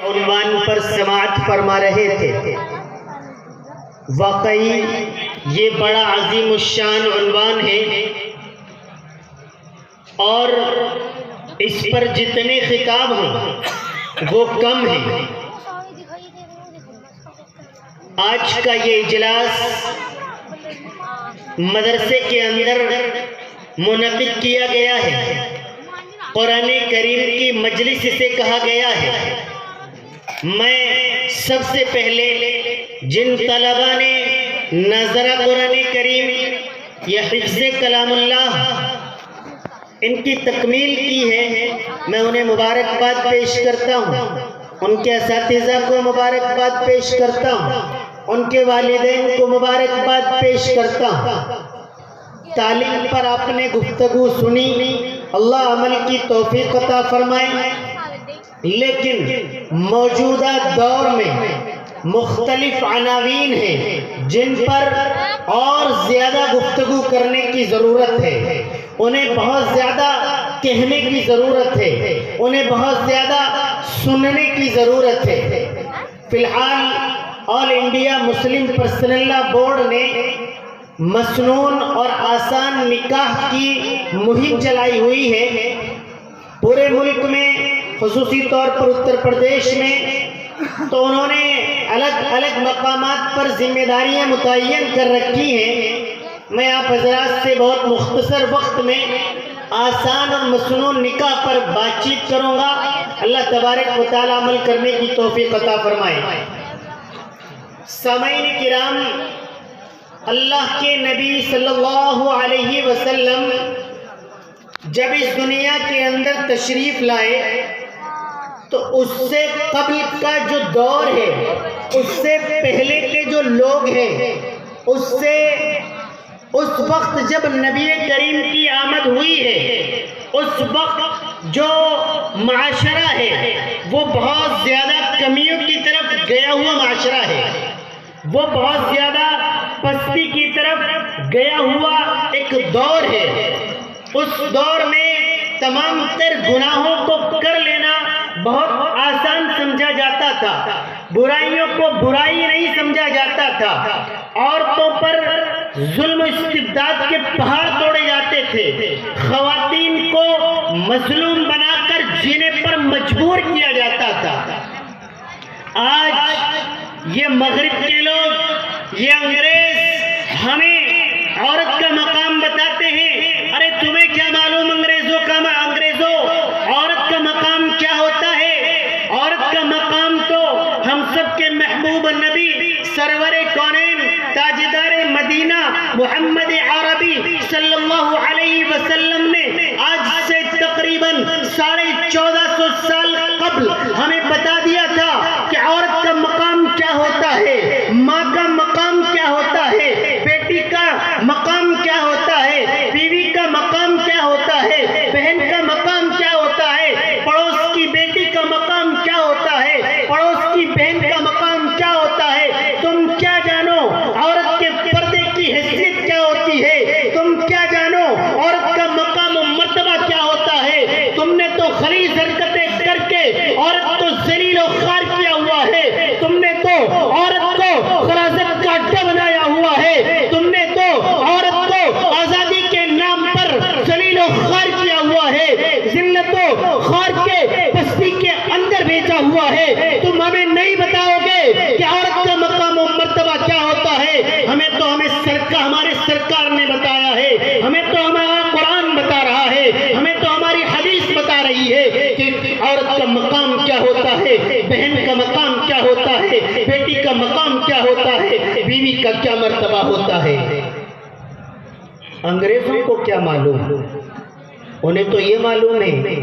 عنوان پر سماعت فرما رہے تھے۔ واقعی یہ بڑا عظیم الشان عنوان ہے اور اس پر جتنے خطاب ہیں وہ کم ہیں۔ آج کا یہ اجلاس مدرسے کے اندر منعقد کیا گیا ہے، قرآن کریم کی مجلس اسے کہا گیا ہے۔ میں سب سے پہلے جن طلباء نے نظرہ قرآن کریم یا حفظ کلام اللہ ان کی تکمیل کی ہے، میں انہیں مبارکباد پیش کرتا ہوں، ان کے اساتذہ کو مبارکباد پیش کرتا ہوں، ان کے والدین کو مبارکباد پیش کرتا ہوں۔ تعلیم پر آپ نے گفتگو سنی، اللہ عمل کی توفیق عطا فرمائے، لیکن موجودہ دور میں مختلف عناوین ہیں جن پر اور زیادہ گفتگو کرنے کی ضرورت ہے، انہیں بہت زیادہ کہنے کی ضرورت ہے، انہیں بہت زیادہ سننے کی ضرورت ہے۔ فی الحال آل انڈیا مسلم پرسنل لا بورڈ نے مسنون اور آسان نکاح کی مہم چلائی ہوئی ہے۔ پورے ملک میں خصوصی طور پر اتر پردیش میں تو انہوں نے الگ الگ مقامات پر ذمہ داریاں متعین کر رکھی ہیں۔ میں آپ حضرات سے بہت مختصر وقت میں آسان اور مسنون نکاح پر بات چیت کروں گا، اللہ تبارک و تعالی عمل کرنے کی توفیق عطا فرمائے۔ سامعین کرام، اللہ کے نبی صلی اللہ علیہ وسلم جب اس دنیا کے اندر تشریف لائے تو اس سے قبل کا جو دور ہے، اس سے پہلے کے جو لوگ ہیں، اس وقت جب نبی کریم کی آمد ہوئی ہے، اس وقت جو معاشرہ ہے وہ بہت زیادہ کمیوں کی طرف گیا ہوا معاشرہ ہے، وہ بہت زیادہ پستی کی طرف گیا ہوا ایک دور ہے۔ اس دور میں تمام تر گناہوں کو کر لینا بہت آسان سمجھا جاتا تھا، برائیوں کو برائی نہیں سمجھا جاتا تھا، عورتوں پر ظلم و استبداد کے پہاڑ توڑے جاتے تھے، خواتین کو مظلوم بنا کر جینے پر مجبور کیا جاتا تھا۔ آج یہ مغرب کے لوگ، یہ انگریز ہمیں عورت کا مقام بتاتے ہیں۔ ارے تمہیں کیا معلوم انگریزوں عورت کا مقام کیا ہوتا ہے؟ عورت کا مقام تو ہم سب کے محبوب نبی سرور کونین تاجدار مدینہ محمد عربی صلی اللہ علیہ وسلم نے آج سے تقریباً 1450 سال قبل ہمیں بتا دیا تھا کہ عورت کا مقام کیا ہوتا ہے، ماں کا مقام کیا ہوتا ہے، بیٹی کا مقام کیا ہوتا ہے، بیوی کا مقام کیا ہوتا ہے، بہن کا مقام کیا ہوتا ہے، پڑوس کی بیٹی کا مقام کیا ہوتا ہے، پڑوس کی بہن کا مقام کیا ہوتا ہے۔ تم کیا جانو عورت کے پردے کی حیثیت کیا ہوتی ہے، تم کیا جانو عورت کا مقام و مرتبہ کیا ہوتا ہے۔ تم نے تو غلیظ حرکتیں کر کے عورت کو ذلیل و خوار کیا ہوا ہے، تم نے تو عورت کو غلاظت کا اڈا بنایا ہوا ہے، تم نے تو عورت کو آزادی کے نام پر ذلیل و خوار کیا ہوا ہے، ذلت و خوار کے پستی کے اندر بھیجا ہوا ہے۔ تم ہمیں نہیں بتاؤ گے کہ عورت کا مقام و مرتبہ کیا ہوتا ہے۔ ہمیں ہمارے سرکار نے بتایا ہے، ہمیں تو ہمارا قرآن بتا رہا ہے، ہمیں تو ہماری حدیث بتا رہی ہے کہ عورت کا مقام کیا ہوتا ہے، بہن کا مقام کیا ہوتا ہے، بیٹی کا مقام کیا ہوتا ہے، بیوی کا کیا مرتبہ ہوتا ہے۔ انگریزوں کو کیا معلوم؟ انہیں تو یہ معلوم ہے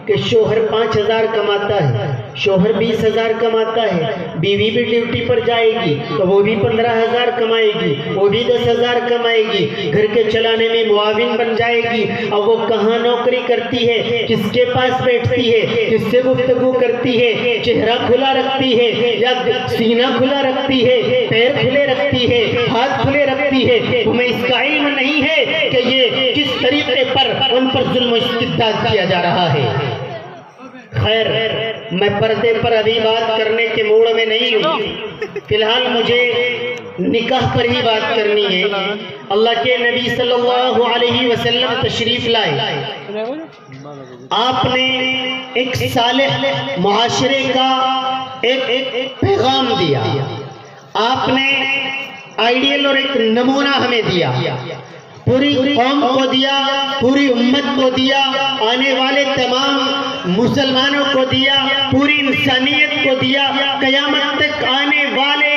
کہ شوہر 5000 کماتا ہے، شوہر 20,000 کماتا ہے، بیوی بھی ڈیوٹی پر جائے گی تو وہ بھی 15,000 کمائے گی، وہ بھی 10,000 کمائے گی، گھر کے چلانے میں معاون بن جائے گی۔ اب وہ کہاں نوکری کرتی ہے، کس کے پاس بیٹھتی ہے، کس سے گفتگو کرتی ہے، چہرہ کھلا رکھتی ہے یا سینہ کھلا رکھتی ہے، پیر کھلے رکھتی ہے، ہاتھ کھلے رکھتی ہے، تمہیں اس کا علم نہیں ہے کہ یہ کس طریقے پر ان پر ظلم و استبداد کیا جا رہا ہے۔ خیر، میں پردے پر ابھی بات کرنے کے موڈ میں نہیں ہوں، فی الحال مجھے نکاح پر ہی بات کرنی ہے۔ اللہ کے نبی صلی اللہ علیہ وسلم تشریف لائے، آپ نے ایک صالح معاشرے کا ایک پیغام دیا، آپ نے آئیڈیل اور ایک نمونہ ہمیں دیا، پوری قوم کو دیا، پوری امت کو دیا، آنے والے تمام مسلمانوں کو دیا، پوری انسانیت کو دیا، قیامت تک آنے والے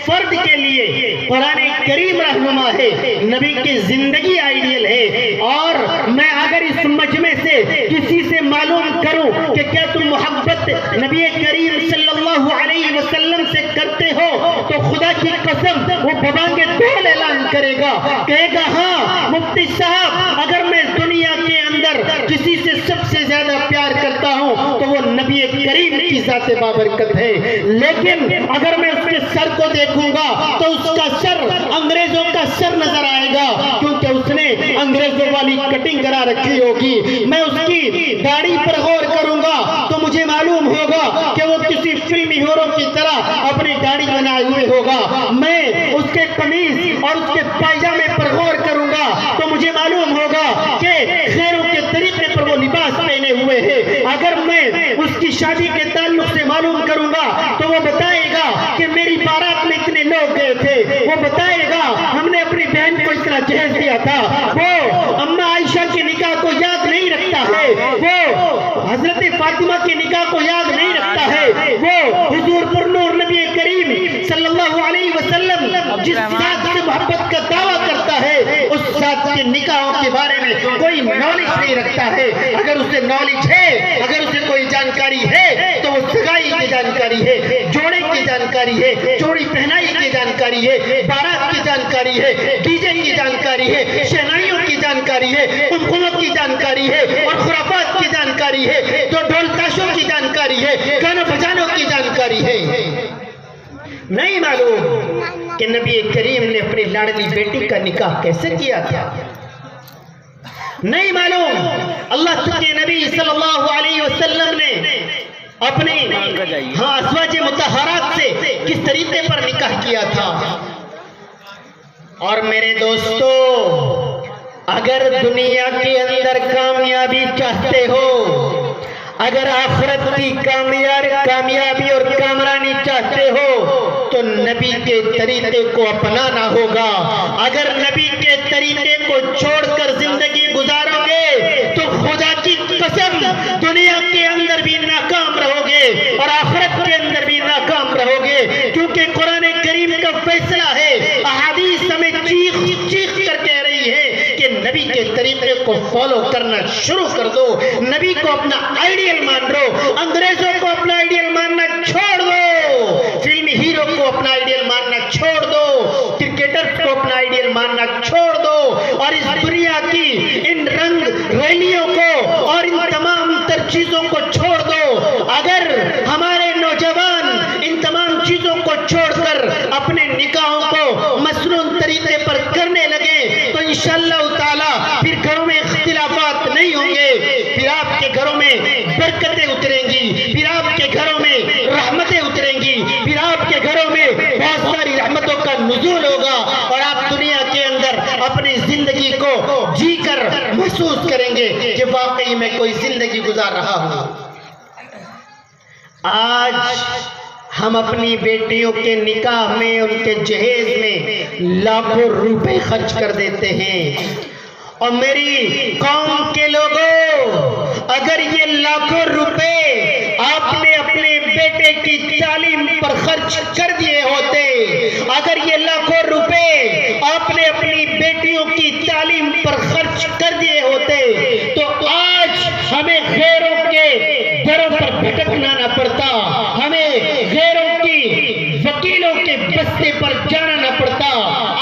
فرد کے لیے قرآن کریم رہنما ہے، نبی کی زندگی آئیڈیل ہے۔ اور میں اگر اس مجمع سے کسی سے معلوم کروں کہ کیا تم محبت نبی کریم صلی اللہ علیہ وسلم سے کرتے ہو، تو خدا کی قسم وہ ببانگ دول اعلان کرے گا، کہے گا ہاں مفتی صاحب، اگر میں دنیا کے اندر کسی سے سب سے زیادہ پیار کرتا ہوں تو وہ نبی کریم کی ذات بابرکت ہے۔ لیکن اگر میں اس کے سر کو دیکھوں گا تو اس کا سر انگریزوں کا سر نظر آئے گا، کیونکہ اس نے انگریزوں والی کٹنگ کرا رکھی ہوگی۔ میں اس کی داڑھی پر غور کروں گا تو مجھے معلوم ہوگا کہ وہ کسی فلمی ہیرو کی طرح اپنی داڑھی بنائے ہوئے ہوگا۔ میں اس کے قمیض اور اس کے پائجامے پر غور کروں گا تو مجھے معلوم ہوگا کہ خیروں کے طریقے پر وہ لباس پہنے ہوئے ہیں۔ اگر میں اس کی شادی کے تعلق سے معلوم کروں گا تو وہ بتائے گا کہ میری بارات میں اتنے لوگ گئے تھے، وہ بتائے گا ہم نے اپنی بہن کو اتنا جہیز دیا تھا، وہ اماں عائشہ کی نکاح کو یاد نہیں رکھتا ہے، وہ حضرت فاطمہ کی نکاح کو یاد نہیں رکھتا ہے، وہ حضور پر نور نبی کریم صلی اللہ علیہ وسلم جس ذات سے محبت کا دعویٰ کرتا ہے اس ذات کے نکاحوں کے بارے میں کوئی نالج نہیں رکھتا ہے۔ اگر اسے نالج ہے، اگر اسے کوئی جانکاری ہے تو وہ سگائی کی جانکاری ہے، جوڑے کی جانکاری ہے، چوڑی پہنائی کی جانکاری ہے، بارات کی جانکاری ہے، ڈی جے کی جانکاری ہے، شہنائیوں کی جانکاری ہے، قمقموں کی جانکاری ہے اور خرافات کی جانکاری ہے، تو ڈھول تاشوں کی جانکاری ہے، گانا بجانوں کی جانکاری ہے۔ نہیں معلوم کہ نبی کریم نے اپنی لاڈلی بیٹی کا نکاح کیسے کیا تھا، نہیں معلوم اللہ کے نبی صلی اللہ علیہ وسلم نے اپنی ازواج مطہرات سے کس طریقے پر نکاح کیا تھا۔ اور میرے دوستو، اگر دنیا کے اندر کامیابی چاہتے ہو، اگر آخرت کی کامیابی اور کامرانی چاہتے ہو تو نبی کے طریقے کو اپنانا ہوگا۔ اگر نبی کے طریقے کو چھوڑ کر زندگی گزارو گے تو خدا کی قسم دنیا کے اندر بھی ناکام رہو گے اور آخرت کے اندر بھی ناکام رہو گے، کیونکہ قرآن کریم کا فیصلہ ہے، احادیث ہمیں چیخ چیخ کر کہہ رہی ہے کہ نبی کے طریقے کو فالو کرنا شروع کر دو، نبی کو اپنا آئیڈیل مان لو، انگریزوں کو اپنا آئیڈیل ماننا چھوڑ دو، فلمی ہیرو کو اپنا آئیڈیل ماننا چھوڑ دو، کرکٹر کو اپنا آئیڈیل ماننا چھوڑ دو، اور اس دنیا کی ان رنگ ریلیوں کو اور ان تمام تر چیزوں کو چھوڑ دو۔ اگر ہمارے نوجوان ان تمام چیزوں کو چھوڑ کر اپنے نکاحوں کو مسنون طریقے پر کرنے لگے تو انشاءاللہ تعالی پھر گھروں میں اختلافات نہیں ہوں گے، پھر آپ کے گھروں میں برکتیں اتریں گی، پھر آپ کے گھروں میں رحمتیں اتریں گی، پھر آپ کے گھروں میں بہت ساری رحمتوں کا نزول ہوگا اور آپ دنیا کے اندر اپنی زندگی کو جی کر محسوس کریں گے کہ واقعی میں کوئی زندگی گزار رہا ہوں۔ آج ہم اپنی بیٹیوں کے نکاح میں، ان کے جہیز میں لاکھوں روپے خرچ کر دیتے ہیں، اور میری قوم کے لوگوں، اگر یہ لاکھوں روپے آپ نے اپنے بیٹے کی تعلیم پر خرچ کر دیے ہوتے، اگر یہ لاکھوں روپے آپ نے اپنی بیٹیوں کی تعلیم پر خرچ کر دیے ہوتے تو آج ہمیں غیروں کے دروں پر بھٹکنا نہ پڑتا، ہمیں غیروں کی وکیلوں کے بستے پر جانا نہ پڑتا۔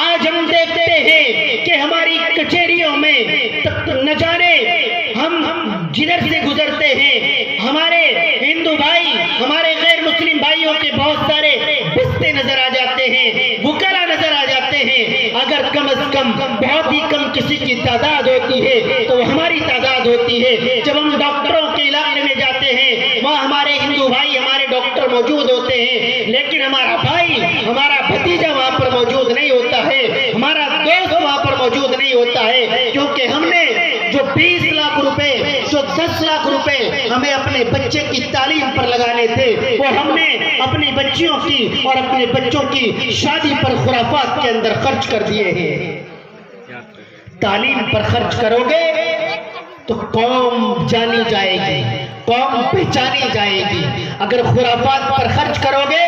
آج ہم دیکھتے ہیں کہ ہماری کچہریوں میں نہ جانے ہم جدھر سے گزرتے ہیں ہمارے ہندو بھائی، ہمارے غیر مسلم بھائیوں کے بہت سارے بستے نظر آ جاتے ہیں، وکلا نظر آ جاتے ہیں۔ اگر کم از کم بہت ہی کم کسی کی تعداد ہوتی ہے تو ہماری تعداد ہوتی ہے۔ جب ہم ڈاکٹروں کے علاقے میں جاتے ہیں ہیں, وہاں ہمارے ہندو بھائی ہمارے ڈاکٹر موجود ہوتے ہیں, لیکن ہمارا بھائی ہمارا بھتیجا وہاں پر موجود نہیں ہوتا ہے, ہمارا دوست وہاں پر موجود نہیں ہوتا ہے, کیونکہ ہم نے جو 20 لاکھ روپے جو 10 لاکھ روپے ہمیں اپنے بچے کی تعلیم پر لگانے تھے, وہ ہم نے اپنی بچیوں کی اور اپنے بچوں کی شادی پر خرافات کے اندر خرچ کر دیے ہیں. تعلیم پر خرچ کرو گے تو قوم جانی جائے گی, قوم پہچانی جائے گی. اگر خرافات پر خرچ کرو گے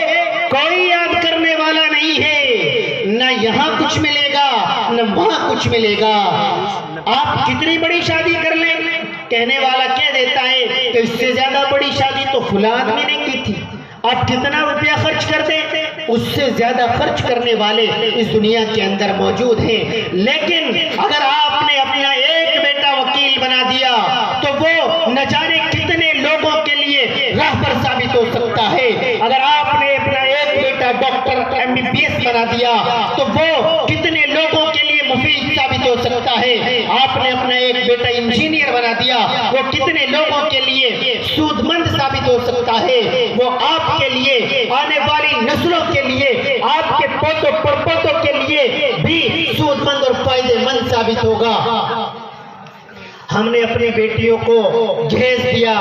کوئی یاد کرنے والا نہیں ہے, نہ یہاں کچھ ملے گا نہ وہاں کچھ ملے گا. آپ کتنی بڑی شادی کر لیں, کہنے والا کہہ دیتا ہے کہ اس سے زیادہ بڑی شادی تو فلاں آدمی نے کی تھی. آپ کتنا روپیہ خرچ کر دیں, اس سے زیادہ خرچ کرنے والے اس دنیا کے اندر موجود ہیں. لیکن اگر آپ نے اپنا ایک بیٹا وکیل بنا دیا تو وہ نہ جانے کتنے لوگوں کے لیے راہبر ثابت ہو سکتا ہے. اگر آپ نے اپنا ایک بیٹا ڈاکٹر MBBS بنا دیا تو وہ کتنے لوگوں کے لیے مفید ثابت ہو سکتا ہے. آپ نے اپنا ایک بیٹا انجینئر بنا دیا, وہ کتنے لوگوں کے لیے سود مند ثابت ہو سکتا ہے. وہ آپ کے لیے, آنے والی نسلوں کے لیے, آپ کے پوتوں پڑپوتوں کے لیے بھی سود مند اور فائدے مند ثابت ہوگا. ہم نے اپنی بیٹیوں کو جہیز دیا,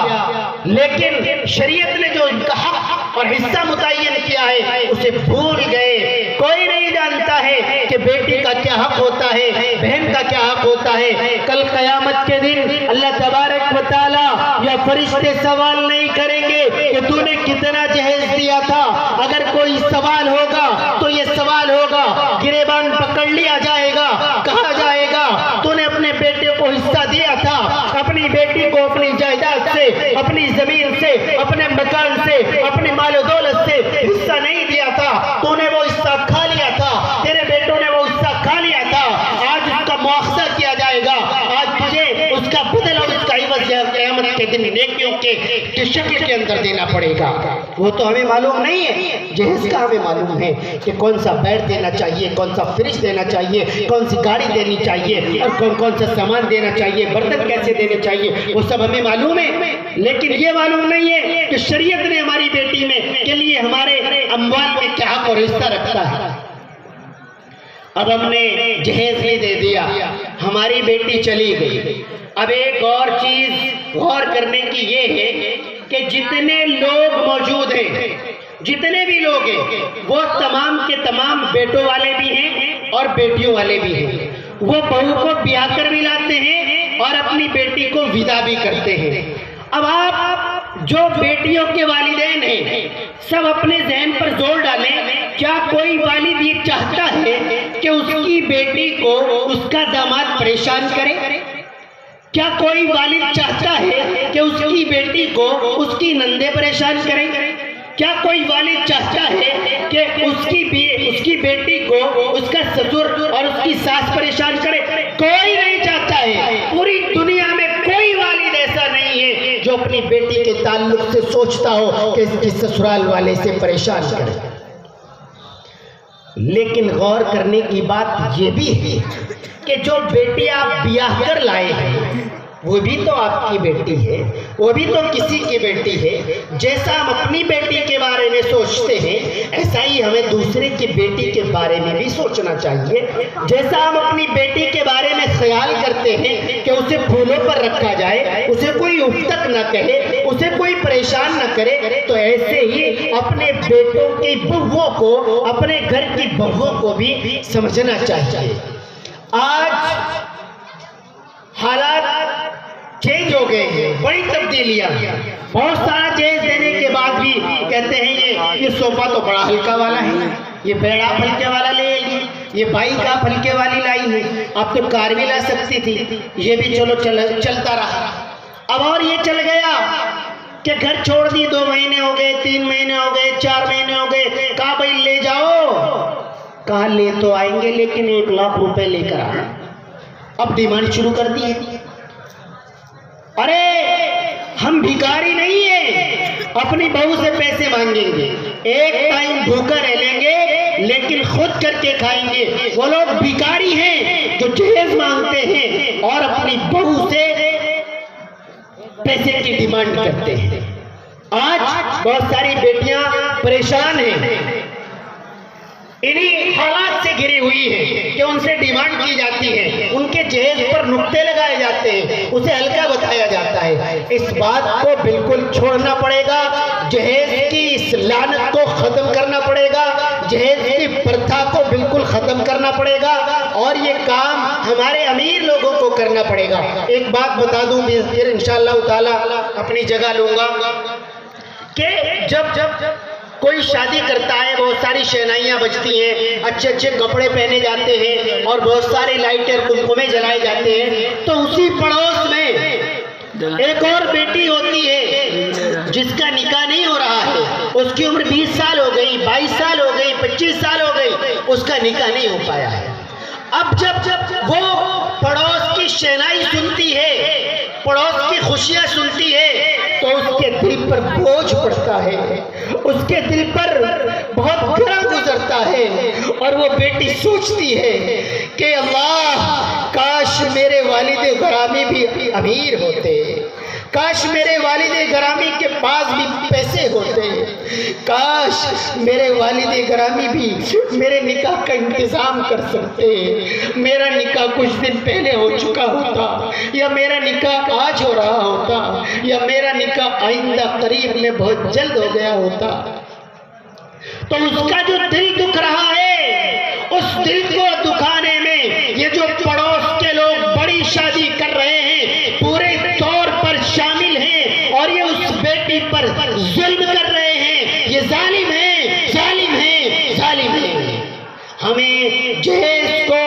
لیکن شریعت نے جو ان کا حق اور حصہ متعین کیا ہے اسے بھول گئے. کوئی نہیں جانتا ہے کہ بیٹی کا کیا حق ہوتا ہے, بہن کا کیا حق ہوتا ہے. کل قیامت کے دن اللہ تبارک و تعالی یا فرشتے سوال نہیں کریں گے کہ تو نے کتنا جہیز دیا تھا. اگر کوئی سوال ہوگا تو یہ سوال ہوگا, گریبان پکڑ لیا جائے گا, کہا جائے گا تو نے اپنے بیٹے کو حصہ دیا تھا, اپنی بیٹی کو اپنی جائیداد سے, اپنی زمین سے, اپنے مکان سے, اپنے مال و دولت سے حصہ نہیں دیا تھا, تو نے وہ حصہ کھا لیا تھا, تیرے بیٹوں نے وہ حصہ کھا لیا تھا. آج اس کا مواخذہ کیا جائے گا, آج تجھے اس کا بدل اور اس کا عوض قیامت کے دن نیکیوں کے شکل کے اندر دینا پڑے گا. وہ تو ہمیں معلوم نہیں ہے, جہیز کا ہمیں معلوم ہے کہ کون سا بیڈ دینا چاہیے, کون سا فریج دینا چاہیے, کون سی گاڑی دینی چاہیے اور کون سا سامان دینا چاہیے, برتن کیسے دینے چاہیے, وہ سب ہمیں معلوم ہے. لیکن یہ معلوم نہیں ہے کہ شریعت نے ہماری بیٹی میں کے لیے ہمارے اموال میں کیا حق اور حصہ رکھتا ہے. اب ہم نے جہیز بھی دے دیا, ہماری بیٹی چلی گئی. اب ایک اور چیز غور کرنے کی یہ ہے کہ جتنے لوگ موجود ہیں, جتنے بھی لوگ ہیں, وہ تمام کے تمام بیٹوں والے بھی ہیں اور بیٹیوں والے بھی ہیں. وہ بہو کو بیاہ کر بھی لاتے ہیں اور اپنی بیٹی کو ودا بھی کرتے ہیں. اب آپ جو بیٹیوں کے والدین ہیں سب اپنے ذہن پر زور ڈالیں, کیا کوئی والد یہ چاہتا ہے کہ اس کی بیٹی کو اس کا داماد پریشان کرے؟ کیا کوئی والد چاہتا ہے کہ اس کی بیٹی کو اس کی نندے پریشان کریں؟ کیا کوئی والد چاہتا ہے کہ اس کی بیٹی کو اس کا سسر اور اس کی ساس پریشان کرے؟ کوئی نہیں چاہتا ہے. پوری دنیا میں کوئی والد ایسا نہیں ہے جو اپنی بیٹی کے تعلق سے سوچتا ہو کہ اس کی سسرال والے سے پریشان کرے. لیکن غور کرنے کی بات یہ بھی ہے کہ جو بیٹی آپ بیاہ کر لائے ہیں وہ بھی تو آپ کی بیٹی ہے, وہ بھی تو کسی کی بیٹی ہے. جیسا ہم اپنی بیٹی کے بارے میں سوچتے ہیں ایسا ہی ہمیں دوسرے کی بیٹی کے بارے میں بھی سوچنا چاہیے. جیسا ہم اپنی بیٹی کے بارے میں خیال کرتے ہیں کہ اسے پھولوں پر رکھا جائے, اسے کوئی اف تک نہ کہے, اسے کوئی پریشان نہ کرے, تو ایسے ہی اپنے بیٹوں کی بہووں کو, اپنے گھر کی بہووں کو بھی سمجھنا چاہیے. آج حالات چینج ہو گئے ہیں, بڑی تبدیلیاں. بہت سارا جہیز دینے کے بعد بھی کہتے ہیں یہ صوفہ تو بڑا ہلکا والا ہے, یہ بیڑ آپ ہلکے والا لے آئیے, یہ بائک آپ ہلکے والی لائی ہے, آپ تو کار بھی لا سکتی تھی, یہ بھی چلو چلتا رہا. اب اور یہ چل گیا کہ گھر چھوڑ دی, 2 مہینے ہو گئے, 3 مہینے ہو گئے, 4 مہینے ہو گئے, کہا بھائی لے جاؤ. کہا لے تو آئیں گے لیکن 1 لاکھ روپے لے کر آنا. اب ڈیمانڈ شروع کر دی ہے. ارے ہم بھکاری نہیں ہیں, اپنی بہو سے پیسے مانگیں گے, ایک ٹائم بھوکا رہ لیں گے لیکن خود کر کے کھائیں گے. وہ لوگ بھکاری ہیں جو جہیز مانگتے ہیں اور اپنی بہو سے پیسے کی ڈیمانڈ کرتے ہیں. آج بہت ساری بیٹیاں پریشان ہیں، انہی حالات سے گھری ہوئی ہیں کہ ان سے ڈیمانڈ کی جاتی ہے، ان کے جہیز پر نقطے لگائے جاتے ہیں، اسے ہلکا بتایا جاتا ہے۔ اس بات کو بالکل چھوڑنا پڑے گا، جہیز کی اس لعنت کو ختم کرنا پڑے گا، جہیز کی پرتھا کو بالکل ختم کرنا پڑے گا، اور یہ کام ہمارے امیر لوگوں کو کرنا پڑے گا۔ ایک بات بتا دوں، پھر انشاءاللہ تعالی اپنی جگہ لوں گا، کہ جب کوئی شادی کرتا ہے، بہت ساری شہنائیاں بجتی ہیں، اچھے اچھے کپڑے پہنے جاتے ہیں، اور بہت سارے لائٹیں قمقمے جلائے جاتے ہیں، تو اسی پڑوس میں ایک اور بیٹی ہوتی ہے جس کا نکاح نہیں ہو رہا ہے، اس کی عمر 20 سال ہو گئی، 22 سال ہو گئی، 25 سال ہو گئی، اس کا نکاح نہیں ہو پایا ہے۔ اب جب وہ پڑوس کی شہنائی سنتی ہے، پڑوس کی خوشیاں سنتی ہے، تو اس کے دل پر بوجھ پڑتا ہے، اس کے دل پر بہت گرا گزرتا ہے، اور وہ بیٹی سوچتی ہے کہ اللہ، کاش میرے والد گرامی بھی امیر ہوتے، کاش میرے والد گرامی کے پاس بھی پیسے ہوتے، کاش میرے والد گرامی بھی میرے نکاح کا انتظام کر سکتے، میرا نکاح کچھ دن پہلے ہو چکا ہوتا، یا میرا نکاح آج ہو رہا ہوتا، یا میرا نکاح آئندہ قریب میں بہت جلد ہو گیا ہوتا۔ تو اس کا جو دل دکھ رہا ہے، اس دل کو دکھانے میں یہ جو پڑوس کے لوگ بڑی شادی کر رہے ہیں، پورے طور پر شامل ہیں، اور یہ اس بیٹی پر ظلم کر رہے ہیں، یہ ظالم ہیں، ظالم ہیں، ظالم ہیں۔ ہمیں جہیز کو،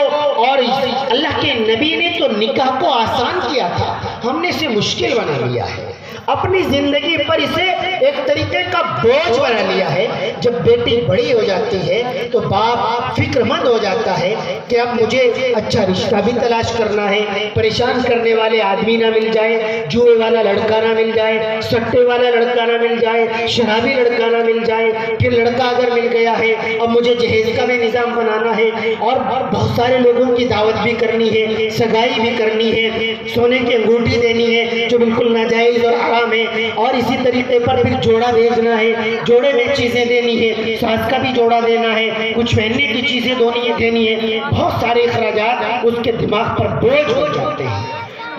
اور اللہ کے نبی نے تو نکاح کو آسان کیا تھا، ہم نے اسے مشکل بنا لیا ہے، اپنی زندگی پر اسے ایک طریقے کا بوجھ بنا لیا ہے۔ جب بیٹی بڑی ہو جاتی ہے تو باپ فکر مند ہو جاتا ہے کہ اب مجھے اچھا رشتہ بھی تلاش کرنا ہے، پریشان کرنے والے آدمی نہ مل جائے، جوئے والا لڑکا نہ مل جائے، سٹے والا لڑکا نہ مل جائے، شرابی لڑکا نہ مل جائے۔ پھر لڑکا اگر مل گیا ہے، اب مجھے جہیز کا بھی نظام بنانا ہے، اور بہت سارے لوگوں کی دعوت بھی کرنی ہے، سگائی بھی کرنی ہے، سونے کی انگوٹھی دینی ہے جو بالکل ناجائز اور حرام ہے، اور اسی طریقے پر پھر جوڑا بھیجنا ہے، جوڑے میں چیزیں دینی ہے، ساس کا بھی جوڑا دینا ہے، کچھ پہننے کی چیزیں دینی ہے، بہت سارے اخراجات اس کے دماغ پر بوجھ ہو جاتے ہیں۔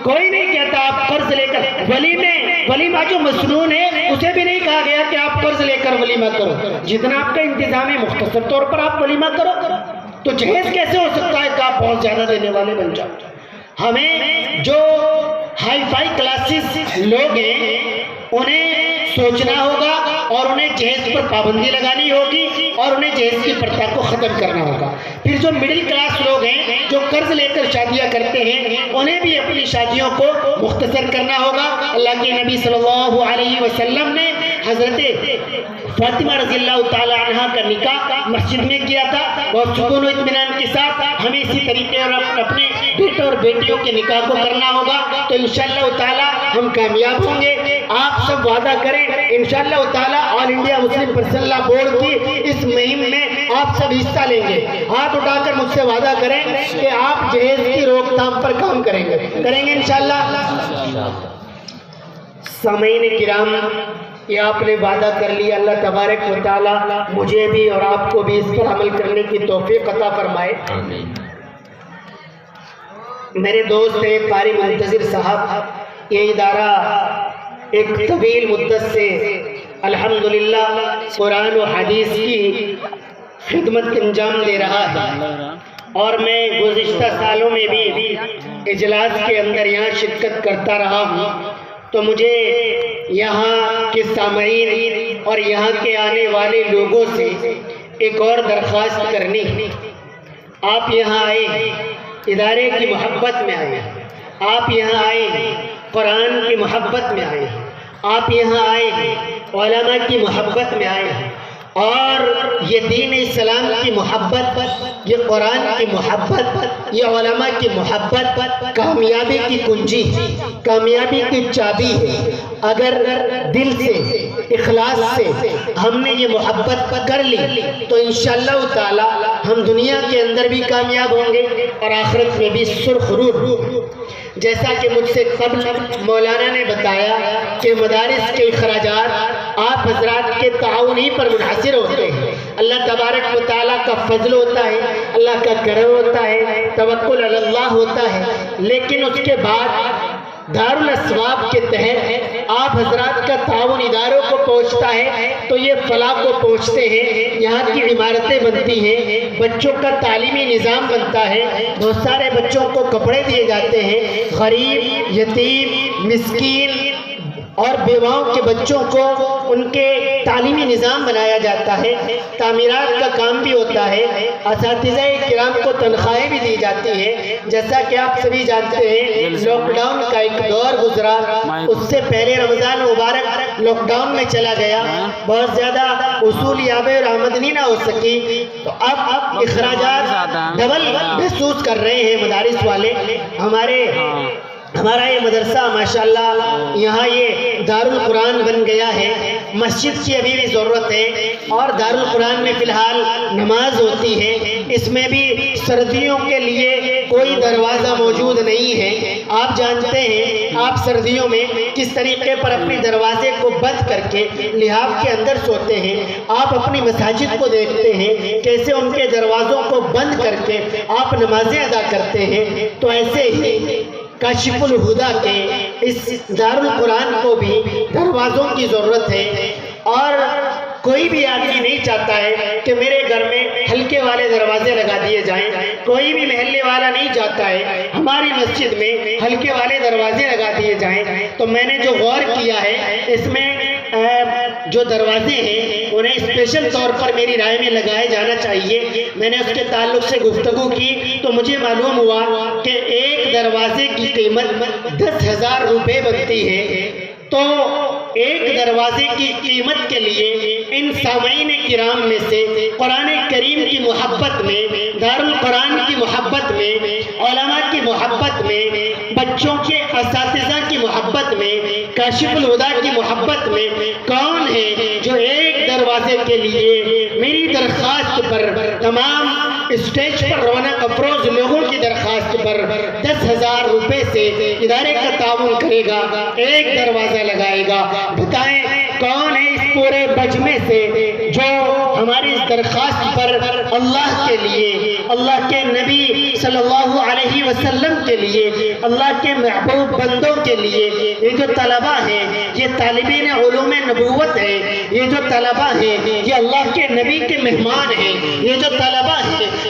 کوئی نہیں کہتا آپ قرض لے کر، ولیمہ جو مسنون ہے اسے بھی نہیں کہا گیا کہ آپ قرض لے کر ولیمہ کرو، جتنا آپ کا انتظام ہے مختصر طور پر آپ ولیمہ کرو۔ تو جہیز کیسے ہو سکتا ہے کہ آپ بہت زیادہ دینے والے بن جاؤ؟ ہمیں جو ہائی فائی کلاسز لوگ ہیں انہیں سوچنا ہوگا، اور انہیں جہیز پر پابندی لگانی ہوگی، اور انہیں جہیز کی پرتھا کو ختم کرنا ہوگا۔ پھر جو مڈل کلاس لوگ ہیں جو قرض لے کر شادیاں کرتے ہیں، انہیں بھی اپنی شادیوں کو مختصر کرنا ہوگا۔ اللہ کے نبی صلی اللہ علیہ وسلم نے حضرت فاطمہ رضی اللہ تعالی عنہ کا نکاح مسجد میں کیا تھا، بہت سکون و اطمینان کے ساتھ۔ ہمیں اسی طریقے اور اپنے بیٹوں اور بیٹیوں کے نکاح کو کرنا ہوگا، تو انشاءاللہ تعالی ہم کامیاب ہوں گے۔ آپ سب وعدہ کریں انشاءاللہ تعالی آل انڈیا مسلم پرسنل لا بورڈ کی اس مہم میں آپ سب حصہ لیں گے۔ ہاتھ اٹھا کر مجھ سے وعدہ کریں کہ آپ جہیز کی روک تھام پر کام کریں گے انشاءاللہ۔ سامعین کرام، یہ آپ نے وعدہ کر لیا، اللہ تبارک و تعالی مجھے بھی اور آپ کو بھی اس پر عمل کرنے کی توفیق عطا فرمائے۔ میرے دوست ہیں قاری منتظر صاحب، یہ ادارہ ایک طویل مدت سے الحمدللہ قرآن و حدیث کی خدمت انجام دے رہا ہے، اور میں گزشتہ سالوں میں بھی اجلاس کے اندر یہاں شرکت کرتا رہا ہوں۔ تو مجھے یہاں کے سامعین اور یہاں کے آنے والے لوگوں سے ایک اور درخواست کرنی، آپ یہاں آئے ادارے کی محبت میں آئے، آپ یہاں آئے قرآن کی محبت میں آئے، آپ یہاں آئے علماء کی محبت میں آئے، اور یہ دین اسلام کی محبت، یہ قرآن کی محبت، یہ علماء کی محبت کامیابی کی کنجی ہے، کامیابی کی چابی ہے۔ اگر دل سے اخلاص سے ہم نے یہ محبت کر لی تو انشاءاللہ تعالی ہم دنیا کے اندر بھی کامیاب ہوں گے اور آخرت میں بھی سرخرو۔ جیسا کہ مجھ سے قبل مولانا نے بتایا کہ مدارس کے اخراجات آپ حضرات کے تعاون ہی پر منحصر ہوتے ہیں۔ اللہ تبارک و تعالیٰ کا فضل ہوتا ہے، اللہ کا کرم ہوتا ہے، توکل علی اللہ ہوتا ہے، لیکن اس کے بعد دارالاسباب کے تحت آپ حضرات کا تعاون اداروں کو پہنچتا ہے تو یہ فلاح کو پہنچتے ہیں، یہاں کی عمارتیں بنتی ہیں، بچوں کا تعلیمی نظام بنتا ہے، بہت سارے بچوں کو کپڑے دیے جاتے ہیں، غریب، یتیم، مسکین اور بیواؤں کے بچوں کو ان کے تعلیمی نظام بنایا جاتا ہے، تعمیرات کا کام بھی ہوتا ہے، اساتذہ کرام کو تنخواہیں بھی دی جاتی ہیں۔ جیسا کہ آپ سبھی جانتے ہیں لاک ڈاؤن کا ایک دور گزرا، اس سے پہلے رمضان مبارک لاک ڈاؤن میں چلا گیا، بہت زیادہ وصولیاب اور آمدنی نہ ہو سکی، تو اب اخراجات ڈبل محسوس کر رہے ہیں مدارس والے۔ ہمارا یہ مدرسہ ماشاءاللہ یہاں یہ دارالقرآن بن گیا ہے، مسجد کی ابھی بھی ضرورت ہے اور دارالقرآن میں فی الحال نماز ہوتی ہے، اس میں بھی سردیوں کے لیے کوئی دروازہ موجود نہیں ہے۔ آپ جانتے ہیں آپ سردیوں میں کس طریقے پر اپنے دروازے کو بند کر کے لحاف کے اندر سوتے ہیں، آپ اپنی مساجد کو دیکھتے ہیں کیسے ان کے دروازوں کو بند کر کے آپ نمازیں ادا کرتے ہیں، تو ایسے ہی کاشف الہدا کے اس دارالقرآن کو بھی دروازوں کی ضرورت ہے، اور کوئی بھی آدمی نہیں چاہتا ہے کہ میرے گھر میں ہلکے والے دروازے لگا دیے جائیں، کوئی بھی محلے والا نہیں چاہتا ہے ہماری مسجد میں ہلکے والے دروازے لگا دیے جائیں۔ تو میں نے جو غور کیا ہے اس میں جو دروازے ہیں انہیں اسپیشل طور پر میری رائے میں لگائے جانا چاہیے۔ میں نے اس کے تعلق سے گفتگو کی تو مجھے معلوم ہوا کہ ایک دروازے کی قیمت 10,000 روپے بنتی ہے، تو ایک دروازے کی قیمت کے لیے ان سامعین کرام میں سے قرآن کریم کی محبت میں، دارالقرآن کی محبت میں، علماء کی محبت میں، بچوں کے اساتذہ کی محبت میں، کاشف الہدا کی محبت میں کون ہے جو ایک دروازے کے لیے میری درخواست پر، تمام اسٹیج پر رونق افروز لوگوں کی درخواست پر 10,000 روپے سے ادارے کا تعاون کرے گا، ایک دروازہ لگائے گا؟ بتائیں کون ہے اس پورے مجمع سے جو ہماری اس درخواست پر اللہ کے لیے، اللہ کے نبی صلی اللہ علیہ وسلم کے لیے، اللہ کے محبوب بندوں کے لیے، یہ جو طلبہ ہیں یہ طالبین علوم نبوت ہیں، یہ جو طلبہ ہیں یہ اللہ کے نبی کے مہمان ہیں، یہ جو طلبہ ہیں